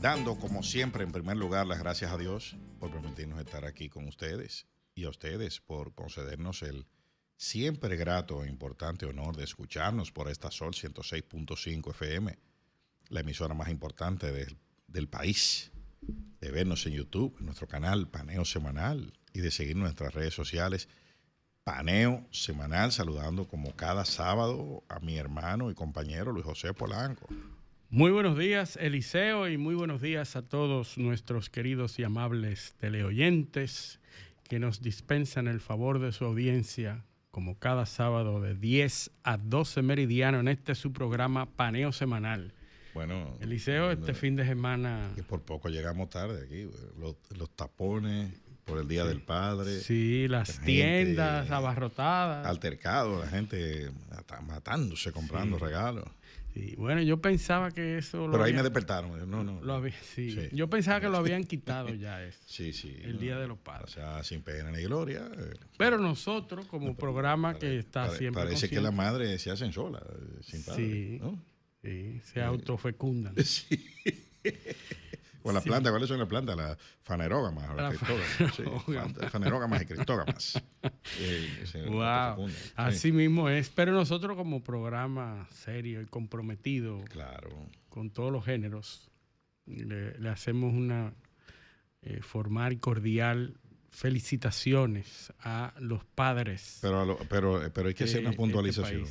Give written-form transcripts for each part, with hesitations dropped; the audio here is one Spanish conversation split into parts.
dando como siempre en primer lugar las gracias a Dios por permitirnos estar aquí con ustedes y a ustedes por concedernos el siempre grato e importante honor de escucharnos por esta Sol 106.5 FM, la emisora más importante del país, de vernos en YouTube, en nuestro canal Paneo Semanal y de seguir nuestras redes sociales Paneo Semanal, saludando como cada sábado a mi hermano y compañero Luis José Polanco. Muy buenos días, Eliseo, y muy buenos días a todos nuestros queridos y amables teleoyentes que nos dispensan el favor de su audiencia como cada sábado de 10 a 12 meridiano en este su programa Paneo Semanal. Bueno, Eliseo, este fin de semana... Que por poco llegamos tarde aquí, los tapones por el Día del Padre. Sí, las tiendas abarrotadas. Altercado, la gente matándose, comprando regalos. Sí, bueno, yo pensaba que eso... Pero ahí me despertaron. No. Sí. Yo pensaba que lo habían quitado ya eso. Sí. El Día de los Padres. O sea, sin pena ni gloria. Pero nosotros, como programa que está siempre parece consciente, que las madres se hacen solas, sin padre, sí, ¿no? Sí, se autofecundan. Sí. O las plantas, ¿cuáles son las plantas? Las fanerógamas o las cristógamas. Sí, fanerógamas y cristógamas. Wow. Así mismo es. Pero nosotros como programa serio y comprometido con todos los géneros, le hacemos una formal y cordial felicitaciones a los padres. Pero hay que hacer una puntualización.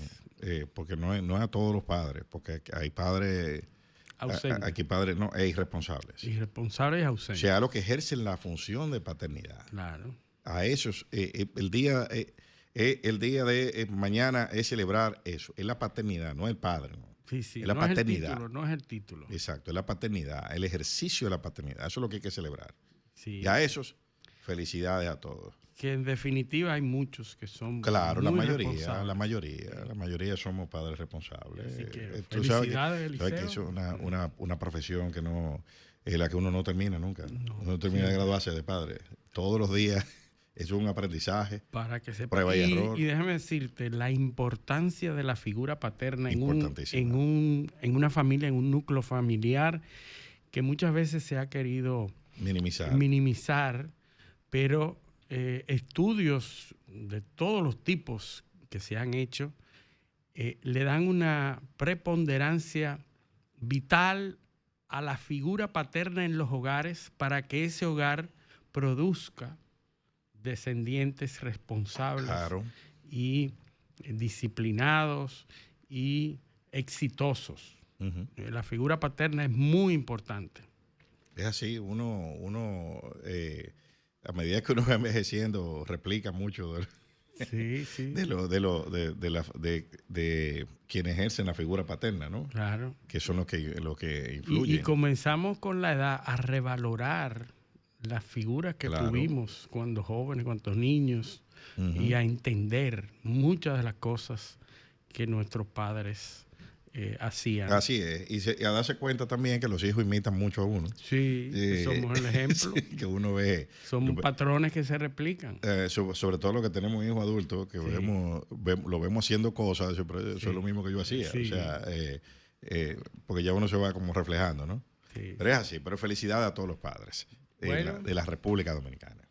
Porque no es a todos los padres, porque hay padres... Aquí padres irresponsables. Irresponsables y ausentes. O sea, a los que ejercen la función de paternidad. Claro. A esos, el día de mañana es celebrar eso. Es la paternidad, no el padre. ¿No? Sí. Es la paternidad. No es el título. Exacto, es la paternidad, el ejercicio de la paternidad. Eso es lo que hay que celebrar. Sí. Y a esos, felicidades a todos. Que en definitiva hay muchos que son claro, muy la mayoría somos padres responsables. Así que felicidades, sabes que eso es una profesión que no es la que uno no termina nunca. Uno termina de graduarse de padre. Todos los días es un aprendizaje. Para que se prueba y error. Y déjame decirte, la importancia de la figura paterna en una familia, en un núcleo familiar, que muchas veces se ha querido minimizar, pero estudios de todos los tipos que se han hecho le dan una preponderancia vital a la figura paterna en los hogares para que ese hogar produzca descendientes responsables y disciplinados y exitosos. La figura paterna es muy importante. Es así, a medida que uno va envejeciendo, replica mucho de quienes ejercen la figura paterna, ¿no? Claro. Que son los que influyen. Y comenzamos con la edad a revalorar las figuras que tuvimos cuando jóvenes, cuando niños, y a entender muchas de las cosas que nuestros padres hacían. Así es, y a darse cuenta también que los hijos imitan mucho a uno. Sí, somos el ejemplo. Que uno ve. Son patrones que se replican. Sobre todo los que tenemos hijos adultos, que lo vemos haciendo cosas, eso es lo mismo que yo hacía. O sea, porque ya uno se va como reflejando, ¿no? Sí. Pero es así, pero felicidades a todos los padres de la República Dominicana.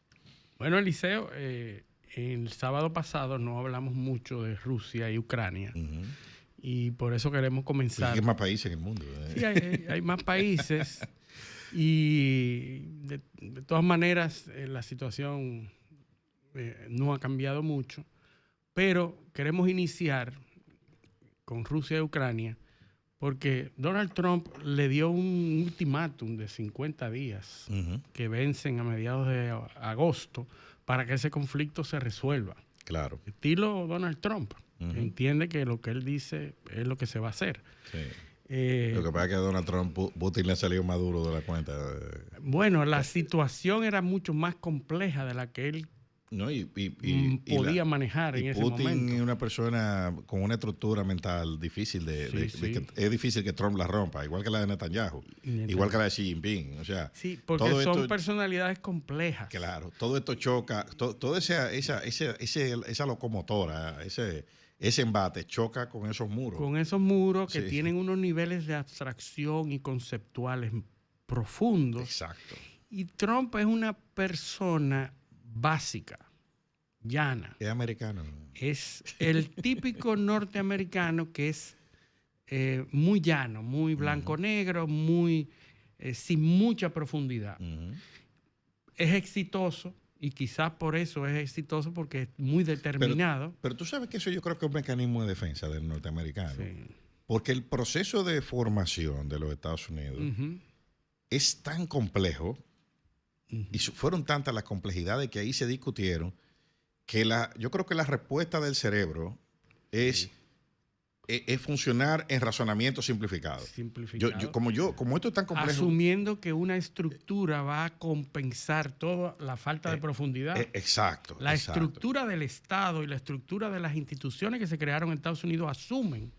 Bueno, Eliseo, el sábado pasado no hablamos mucho de Rusia y Ucrania. Y por eso queremos comenzar. Hay más países en el mundo. Sí, hay más países. Y de todas maneras, la situación no ha cambiado mucho. Pero queremos iniciar con Rusia y Ucrania porque Donald Trump le dio un ultimátum de 50 días que vencen a mediados de agosto para que ese conflicto se resuelva. Claro. Estilo Donald Trump. Entiende que lo que él dice es lo que se va a hacer. Sí. Lo que pasa es que a Donald Trump Putin le ha salido más duro de la cuenta. Bueno, la situación era mucho más compleja de la que él podía manejar en ese momento. Putin es una persona con una estructura mental difícil es difícil que Trump la rompa, igual que la de Netanyahu, igual que la de Xi Jinping. O sea, sí, porque son personalidades complejas. Claro, todo esto choca, toda esa locomotora, ese embate choca con esos muros. Con esos muros que tienen unos niveles de abstracción y conceptuales profundos. Exacto. Y Trump es una persona básica, llana. Es americano. Es el típico norteamericano que es muy llano, muy blanco-negro, muy sin mucha profundidad. Es exitoso, y quizás por eso es exitoso, porque es muy determinado. Pero tú sabes que eso yo creo que es un mecanismo de defensa del norteamericano. Sí. Porque el proceso de formación de los Estados Unidos es tan complejo, y fueron tantas las complejidades que ahí se discutieron, que yo creo que la respuesta del cerebro es funcionar en razonamiento simplificado. Como esto es tan complejo. Asumiendo que una estructura va a compensar toda la falta de profundidad. Exacto. La estructura del Estado y la estructura de las instituciones que se crearon en Estados Unidos asumen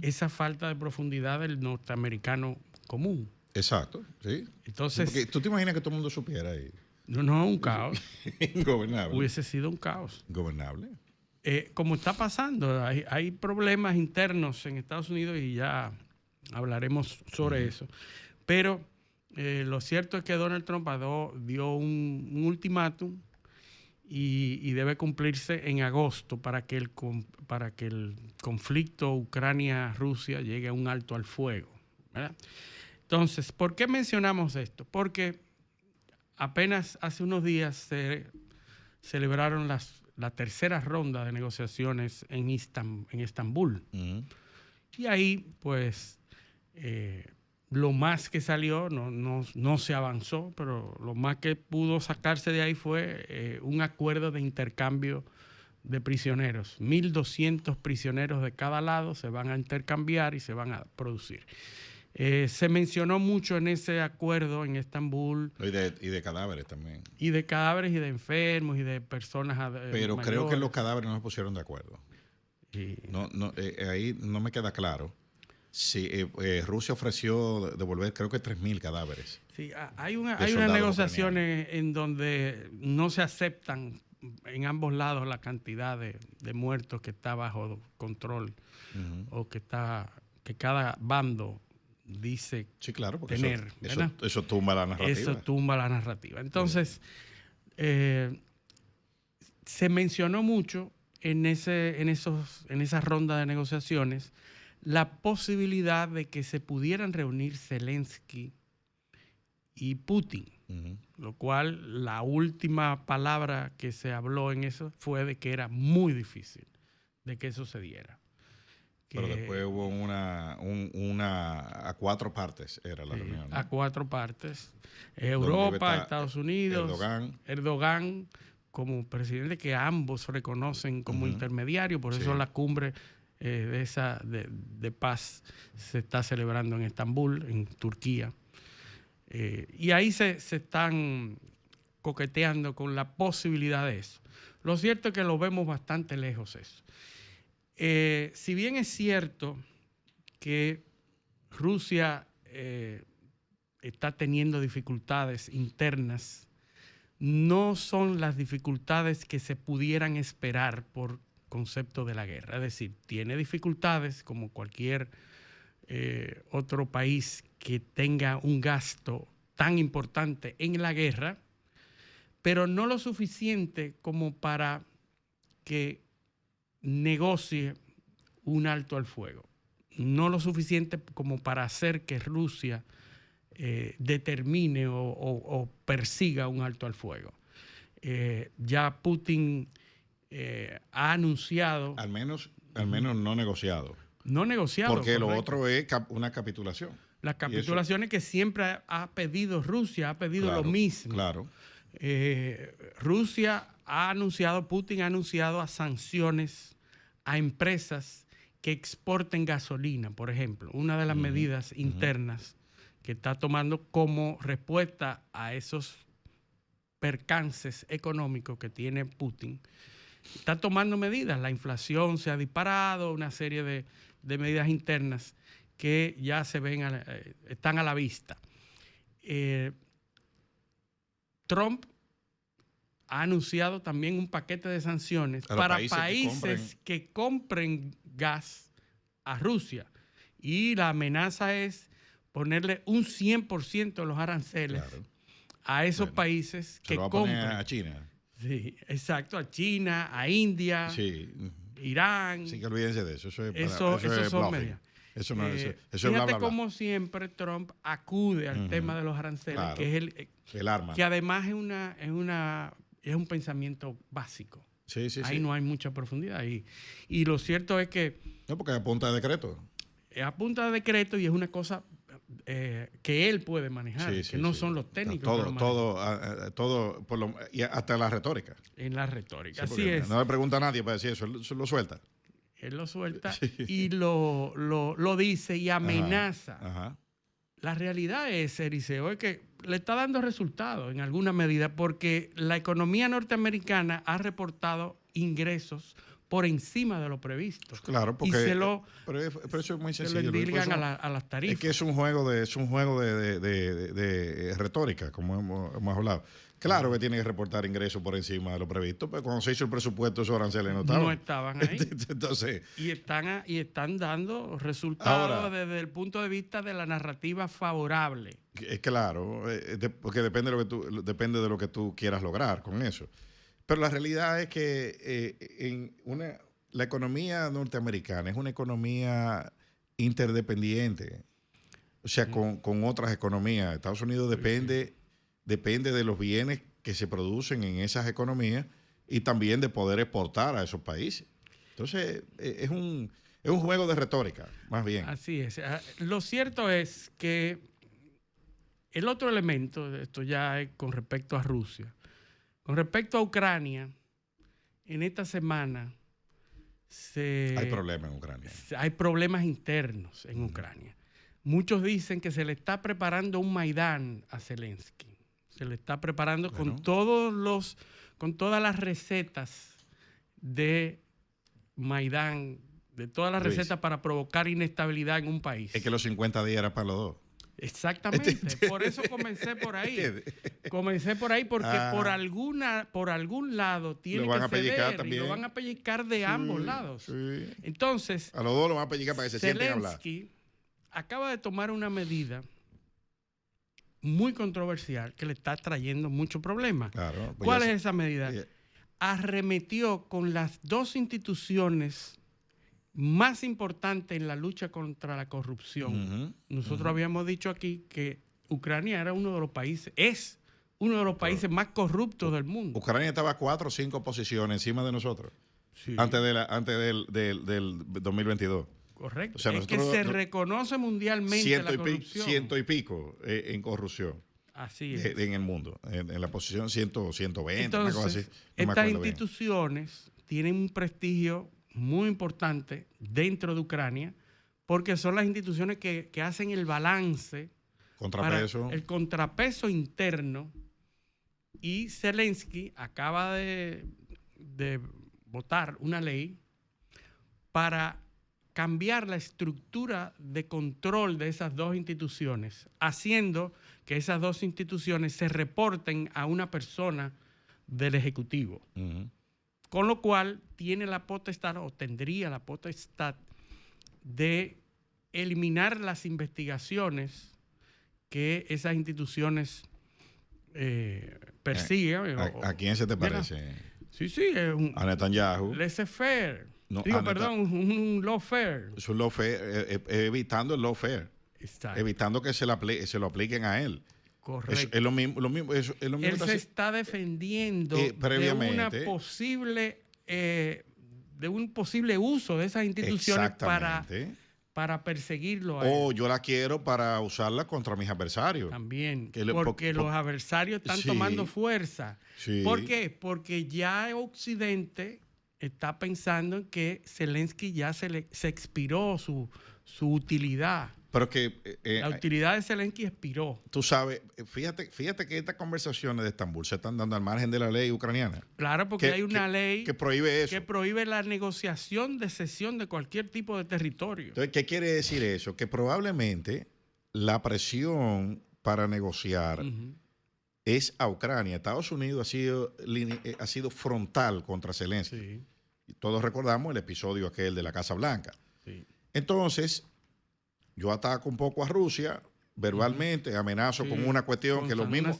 esa falta de profundidad del norteamericano común. Exacto, sí. Entonces, porque tú te imaginas que todo el mundo supiera ahí. No, un caos. Ingobernable. Hubiese sido un caos. Gobernable. Como está pasando, hay problemas internos en Estados Unidos y ya hablaremos sobre eso. Pero lo cierto es que Donald Trump dio un ultimátum y debe cumplirse en agosto para que el conflicto Ucrania-Rusia llegue a un alto al fuego, ¿verdad? Entonces, ¿por qué mencionamos esto? Porque apenas hace unos días se celebraron la tercera ronda de negociaciones en Estambul. Y ahí, pues, lo más que salió, no se avanzó, pero lo más que pudo sacarse de ahí fue un acuerdo de intercambio de prisioneros. 1.200 prisioneros de cada lado se van a intercambiar y se van a producir. Se mencionó mucho en ese acuerdo en Estambul. Y de cadáveres también. Y de cadáveres y de enfermos y de personas Pero mayores. Creo que los cadáveres no se pusieron de acuerdo. Ahí no me queda claro. Si Rusia ofreció devolver creo que 3.000 cadáveres. Sí, hay unas negociaciones en donde no se aceptan en ambos lados la cantidad de muertos que está bajo control o que cada bando dice tener. Eso tumba la narrativa. Eso tumba la narrativa. Entonces, se mencionó mucho en esa ronda de negociaciones la posibilidad de que se pudieran reunir Zelensky y Putin, lo cual la última palabra que se habló en eso fue de que era muy difícil de que eso se diera. Pero después hubo una a 4 partes, era la reunión, ¿no? A 4 partes. Europa, Estados Unidos, Erdogan como presidente, que ambos reconocen como intermediario, por eso la cumbre de paz se está celebrando en Estambul, en Turquía. Y ahí se están coqueteando con la posibilidad de eso. Lo cierto es que lo vemos bastante lejos eso. Si bien es cierto que Rusia está teniendo dificultades internas, no son las dificultades que se pudieran esperar por concepto de la guerra. Es decir, tiene dificultades como cualquier otro país que tenga un gasto tan importante en la guerra, pero no lo suficiente como para que negocie un alto al fuego. No lo suficiente como para hacer que Rusia determine o persiga un alto al fuego. Ya Putin ha anunciado... Al menos no negociado. No negociado. Porque correcto. Lo otro es una capitulación. Las capitulaciones que siempre ha pedido Rusia, ha pedido lo mismo. Claro. Rusia ha anunciado, Putin ha anunciado a sanciones a empresas que exporten gasolina, por ejemplo. Una de las medidas internas que está tomando como respuesta a esos percances económicos que tiene Putin. Está tomando medidas, la inflación se ha disparado, una serie de medidas internas que ya se ven, están a la vista. Trump ha anunciado también un paquete de sanciones para países que compren gas a Rusia. Y la amenaza es ponerle un 100% de los aranceles a esos países que compran. A China. Sí, exacto, a China, a India, Irán. Sí, que olvídense de eso. Eso son medidas. Eso no es fíjate bla, bla, bla. Cómo siempre Trump acude al tema de los aranceles, que es el arma. Que además es un pensamiento básico. Ahí no hay mucha profundidad. Y lo cierto es que... No, porque es a punta de decreto. Es a punta de decreto y es una cosa que él puede manejar, que no son los técnicos. Todo y hasta la retórica. En la retórica, así es. No le pregunta a nadie para decir eso, él lo suelta. Él lo suelta y lo dice y amenaza. Ajá. La realidad es, Eliseo, es que le está dando resultados en alguna medida porque la economía norteamericana ha reportado ingresos por encima de lo previsto. Claro, porque pero eso es muy sencillo. Se lo endilgan a las tarifas. Es que es un juego de retórica, como hemos hablado. Claro que tiene que reportar ingresos por encima de lo previsto, pero cuando se hizo el presupuesto esos aranceles no estaban ahí. Entonces, y están dando resultados ahora, desde el punto de vista de la narrativa favorable. Es claro, porque depende de lo que tú quieras lograr con eso. Pero la realidad es que la economía norteamericana es una economía interdependiente, o sea, con otras economías. Estados Unidos depende de los bienes que se producen en esas economías y también de poder exportar a esos países. Entonces, es un juego de retórica, más bien. Así es. Lo cierto es que el otro elemento, esto ya es con respecto a Rusia, con respecto a Ucrania, en esta semana hay problemas en Ucrania. Hay problemas internos en Ucrania. Muchos dicen que se le está preparando un Maidán a Zelensky. Se le está preparando con todas las recetas de Maidán, de todas las recetas para provocar inestabilidad en un país. Es que los 50 días era para los dos. Exactamente. Por eso comencé por ahí. Comencé por ahí porque por algún lado tiene que ceder y lo van a pellizcar de ambos lados. Sí. Entonces, a los dos lo van a pellizcar para que se sienten a hablar. Zelensky acaba de tomar una medida muy controversial que le está trayendo muchos problemas. Claro, pues ¿Cuál es esa medida? Arremetió con las dos instituciones más importantes en la lucha contra la corrupción. Nosotros habíamos dicho aquí que Ucrania era uno de los países, es uno de los países más corruptos del mundo. Ucrania estaba 4 o 5 posiciones encima de nosotros, antes del 2022. Correcto. O sea, es que se reconoce mundialmente la corrupción. 100 y pico en corrupción. Así es. En el mundo. En la posición 120, entonces, una cosa así. Estas instituciones tienen un prestigio muy importante dentro de Ucrania porque son las instituciones que hacen el balance, el contrapeso interno. Y Zelensky acaba de votar una ley para cambiar la estructura de control de esas dos instituciones, haciendo que esas dos instituciones se reporten a una persona del Ejecutivo. Con lo cual tiene la potestad o tendría la potestad de eliminar las investigaciones que esas instituciones persiguen. ¿A quién se te parece? Sí, es a Netanyahu. Laissez-faire. Un lawfare. Es un lawfare, evitando el lawfare. Exacto. Evitando que se lo apliquen a él. Correcto. Es lo mismo. Él se está defendiendo de un posible uso de esas instituciones para perseguirlo a él. Yo la quiero para usarla contra mis adversarios. También, porque los adversarios están tomando fuerza. Sí. ¿Por qué? Porque ya Occidente está pensando en que Zelensky ya se expiró su utilidad. Pero que la utilidad de Zelensky expiró. Tú sabes, fíjate que estas conversaciones de Estambul se están dando al margen de la ley ucraniana. Claro, porque hay una ley que prohíbe eso. Que prohíbe la negociación de cesión de cualquier tipo de territorio. Entonces, ¿qué quiere decir eso? Que probablemente la presión para negociar es a Ucrania. Estados Unidos ha sido frontal contra Zelensky. Sí. Y todos recordamos el episodio aquel de la Casa Blanca. Sí. Entonces, yo ataco un poco a Rusia verbalmente, amenazo con una cuestión que los mismos...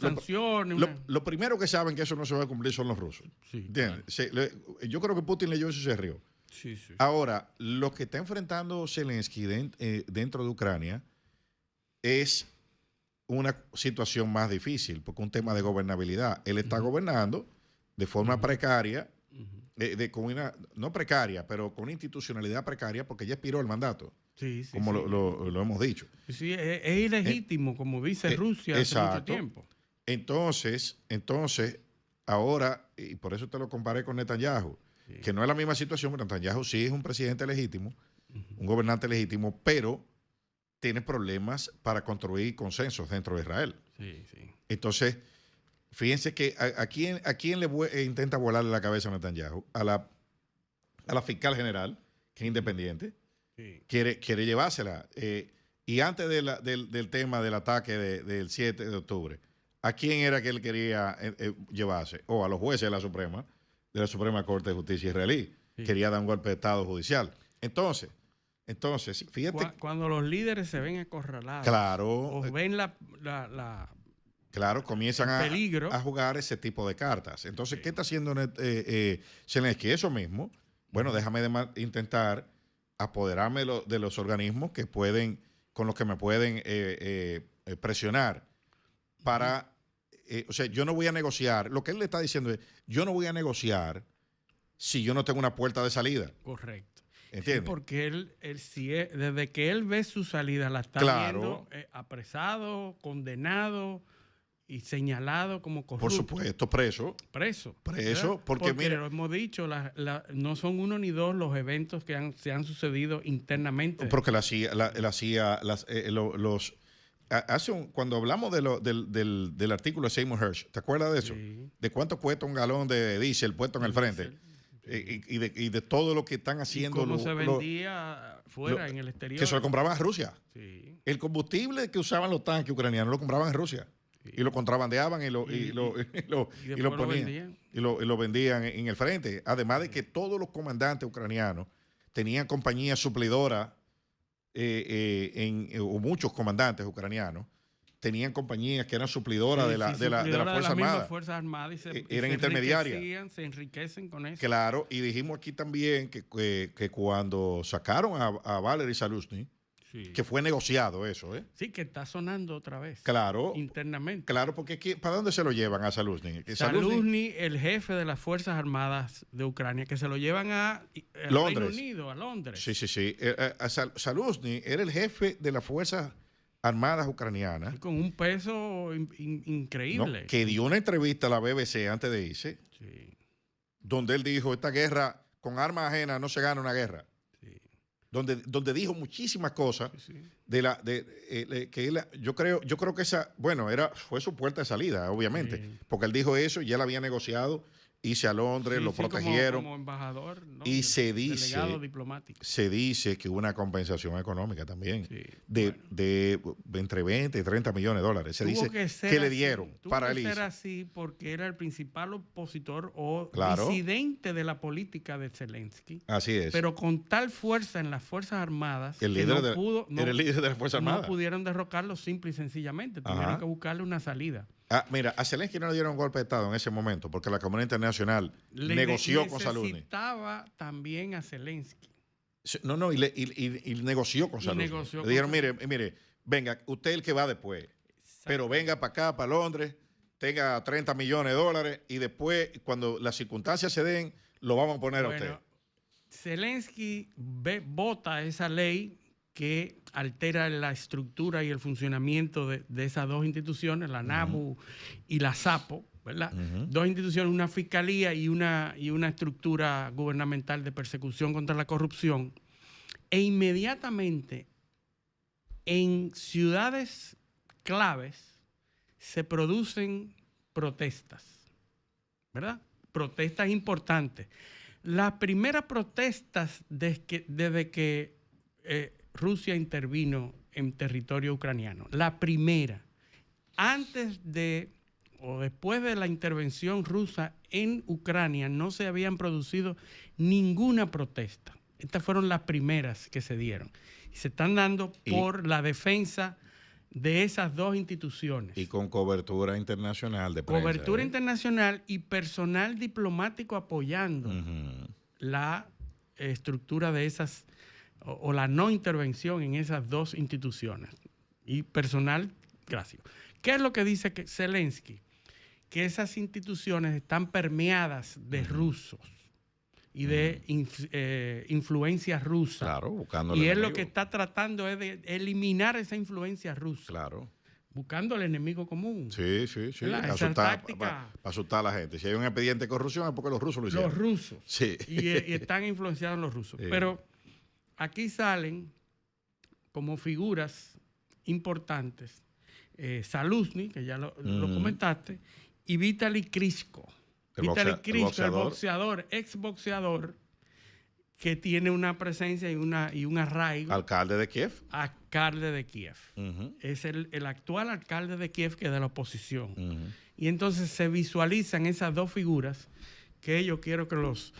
Lo primero que saben que eso no se va a cumplir son los rusos. Sí, claro. Yo creo que Putin leyó eso y se rió. Sí, sí. Ahora, lo que está enfrentando Zelensky dentro de Ucrania es una situación más difícil, porque es un tema de gobernabilidad. Él está gobernando de forma precaria, no precaria, pero con una institucionalidad precaria, porque ya expiró el mandato. Sí, como lo hemos dicho. Sí, es ilegítimo, como dice Rusia hace mucho tiempo. Entonces, ahora, y por eso te lo comparé con Netanyahu, que no es la misma situación, pero Netanyahu sí es un presidente legítimo, un gobernante legítimo, pero tiene problemas para construir consensos dentro de Israel. Entonces, fíjense que a quién le intenta volarle la cabeza a Netanyahu, a la fiscal general, que es independiente. Quiere llevársela. Y antes del tema del ataque del 7 de octubre, ¿a quién era que él quería llevarse? O a los jueces de la Suprema Corte de Justicia israelí. Quería dar un golpe de Estado judicial. Entonces, fíjate. Cuando los líderes se ven acorralados, claro, o ven claro, comienzan a jugar ese tipo de cartas. Entonces, ¿qué está haciendo Zelensky? Eso mismo. Bueno, déjame intentar apoderarme de los organismos con los que me pueden presionar para, o sea, yo no voy a negociar. Lo que él le está diciendo es, yo no voy a negociar si yo no tengo una puerta de salida. Correcto. ¿Entiendes? Sí, porque desde que él ve su salida, la está viendo apresado, condenado y señalado como corrupto. Por supuesto, preso. Porque mire, lo hemos dicho, no son uno ni dos los eventos que se han sucedido internamente. Porque cuando hablamos del artículo de Seymour Hersh, ¿te acuerdas de eso? Sí. De cuánto cuesta un galón de diésel puesto en el frente. Y de todo lo que están haciendo. ¿Cómo se vendía fuera, en el exterior? Que se lo compraban a Rusia. Sí. El combustible que usaban los tanques ucranianos lo compraban en Rusia. Y lo contrabandeaban y lo ponían. Y lo vendían en el frente. Además de que todos los comandantes ucranianos tenían compañías suplidoras, o muchos comandantes ucranianos tenían compañías que eran suplidoras de la Fuerza Armada. Y eran intermediarias. Se enriquecen con eso. Claro, y dijimos aquí también que cuando sacaron a Valery Zaluzhny, que fue negociado eso, Sí, que está sonando otra vez. Claro. Internamente. Claro, porque ¿para dónde se lo llevan a Zaluzhny? Zaluzhny, el jefe de las Fuerzas Armadas de Ucrania, que se lo llevan a Reino Unido, a Londres. Sí. Zaluzhny era el jefe de las Fuerzas Armadas ucranianas. Y con un peso increíble. No, que dio una entrevista a la BBC antes de irse, donde él dijo, esta guerra con armas ajenas no se gana una guerra. Donde dijo muchísimas cosas yo creo que esa, bueno, fue su puerta de salida, obviamente, porque él dijo eso y ya la había negociado, irse a Londres, lo protegieron. Como embajador, ¿no? Y delegado diplomático. Se dice que hubo una compensación económica también de entre 20 y 30 millones de dólares. Se dice que le dieron para él. Tuvo que ser así porque era el principal opositor o disidente de la política de Zelensky. Así es. Pero con tal fuerza en las Fuerzas Armadas, era el líder de las Fuerzas Armadas. No pudieron derrocarlo simple y sencillamente. Tuvieron que buscarle una salida. Mira, a Zelensky no le dieron un golpe de Estado en ese momento porque la comunidad internacional negoció con Zaluzhny. Necesitaba también a Zelensky. No, y negoció con Zaluzhny. Le dijeron, mire, venga, usted es el que va después, pero venga para acá, para Londres, tenga 30 millones de dólares y después, cuando las circunstancias se den, lo vamos a poner a usted. Zelensky vota esa ley que altera la estructura y el funcionamiento de esas dos instituciones, la NABU y la SAPO, ¿verdad? Dos instituciones, una fiscalía y una estructura gubernamental de persecución contra la corrupción. E inmediatamente en ciudades claves se producen protestas, ¿verdad? Protestas importantes. Las primeras protestas desde que Rusia intervino en territorio ucraniano, la primera, antes de o después de la intervención rusa en Ucrania, no se habían producido ninguna protesta. Estas fueron las primeras que se dieron. Y se están dando por la defensa de esas dos instituciones. Y con cobertura internacional de prensa. Cobertura internacional y personal diplomático apoyando la estructura de esas, o la no intervención en esas dos instituciones. Y personal, gracias. ¿Qué es lo que dice Zelensky? Que esas instituciones están permeadas de rusos y de influencia rusa. Claro, buscando y él lo que está tratando es de eliminar esa influencia rusa. Claro. Buscando el enemigo común. Sí. Para asustar a la gente. Si hay un expediente de corrupción es porque los rusos lo hicieron. Los rusos. Sí. Y están influenciados los rusos. Sí. Pero aquí salen como figuras importantes Zaluzny, que ya lo comentaste, y Vitaly Klitschko. Vitaly Klitschko, el boxeador, exboxeador, que tiene una presencia y un arraigo. ¿Alcalde de Kiev? Alcalde de Kiev. Es el actual alcalde de Kiev, que es de la oposición. Y entonces se visualizan esas dos figuras que yo quiero que los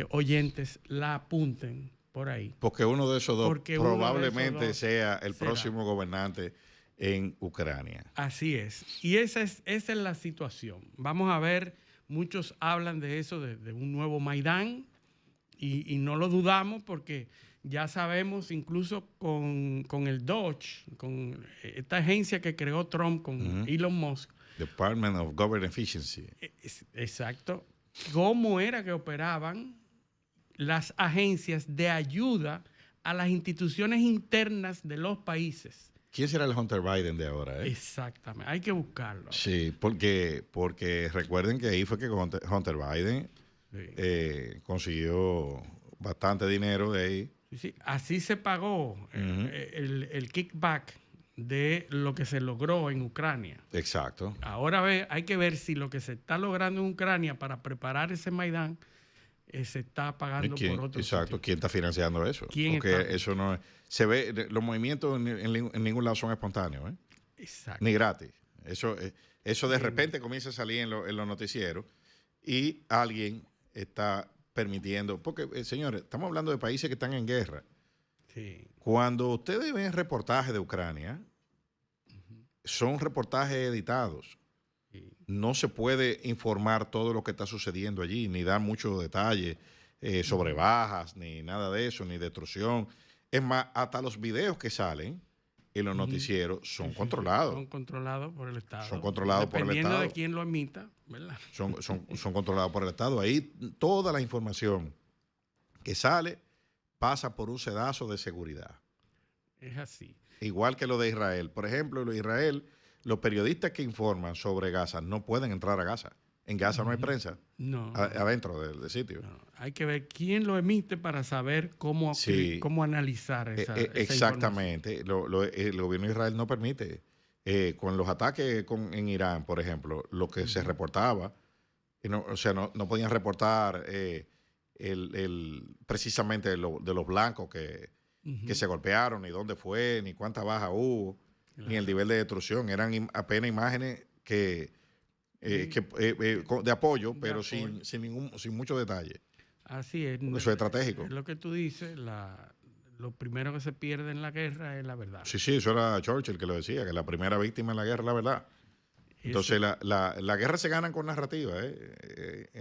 oyentes la apunten por ahí. Porque uno de esos dos probablemente sea el próximo gobernante en Ucrania. Así es. Y esa es la situación. Vamos a ver, muchos hablan de eso, de un nuevo Maidán, y no lo dudamos porque ya sabemos, incluso con el Doge, con esta agencia que creó Trump con Elon Musk. Department of Government Efficiency. Exacto. Cómo era que operaban las agencias de ayuda a las instituciones internas de los países. ¿Quién será el Hunter Biden de ahora? Exactamente, hay que buscarlo. Sí, porque recuerden que ahí fue que Hunter Biden consiguió bastante dinero de ahí. Sí, así se pagó el kickback de lo que se logró en Ucrania. Exacto. Ahora hay que ver si lo que se está logrando en Ucrania para preparar ese Maidán se está pagando por otro Exacto. Sitio. ¿Quién está financiando eso? Porque eso no es, se ve, los movimientos en ningún lado son espontáneos, Exacto. Ni gratis. Eso de repente comienza a salir en los noticieros y alguien está permitiendo, porque señores, estamos hablando de países que están en guerra. Sí. Cuando ustedes ven reportajes de Ucrania, son reportajes editados. Sí. No se puede informar todo lo que está sucediendo allí, ni dar muchos detalles sobre bajas, ni nada de eso, ni destrucción. Es más, hasta los videos que salen en los noticieros son controlados. Son controlados por el Estado. Son controlados por el Estado. Dependiendo de quién lo emita, ¿verdad? Son controlados por el Estado. Ahí toda la información que sale pasa por un sedazo de seguridad. Es así. Igual que lo de Israel. Por ejemplo, lo de Israel, los periodistas que informan sobre Gaza no pueden entrar a Gaza. En Gaza no hay prensa. No. Adentro del sitio. No. Hay que ver quién lo emite para saber cómo analizar esa exactamente. El gobierno de Israel no permite. Con los ataques en Irán, por ejemplo, lo que se reportaba, no podían reportar precisamente de los blancos que se golpearon, ni dónde fue, ni cuánta baja hubo, ni el nivel de destrucción. Eran apenas imágenes de apoyo, pero sin mucho detalle. Así es. Eso es estratégico. Es lo que tú dices, lo primero que se pierde en la guerra es la verdad. Sí, eso era Churchill que lo decía, que la primera víctima en la guerra es la verdad. Entonces, la guerra se gana con narrativa.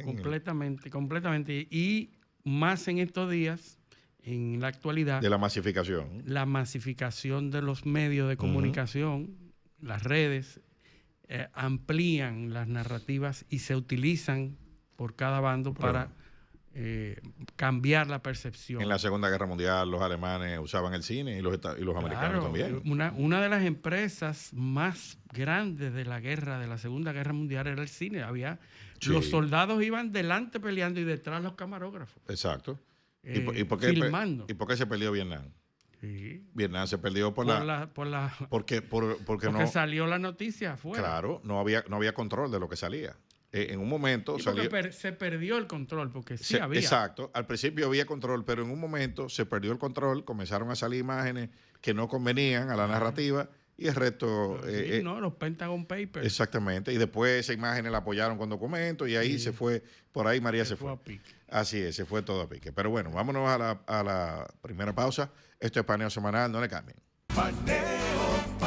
Completamente. Y más en estos días, en la actualidad. De la masificación. La masificación de los medios de comunicación, las redes, amplían las narrativas y se utilizan por cada bando para cambiar la percepción. En la Segunda Guerra Mundial los alemanes usaban el cine y los americanos también. Una de las empresas más grandes de la Segunda Guerra Mundial era el cine. Los soldados iban delante peleando y detrás los camarógrafos. Exacto. ¿Y por qué, filmando? ¿Y por qué se perdió Vietnam? Sí. Vietnam se perdió porque salió la noticia afuera. Claro, no había control de lo que salía. En un momento se perdió el control porque había. Exacto, al principio había control, pero en un momento se perdió el control, comenzaron a salir imágenes que no convenían a la narrativa y el resto... los Pentagon Papers. Exactamente, y después esa imágenes la apoyaron con documentos y ahí se fue, por ahí María se fue. A pique. Así es, se fue todo a pique. Pero bueno, vámonos a la primera pausa. Esto es Paneo Semanal, no le cambien.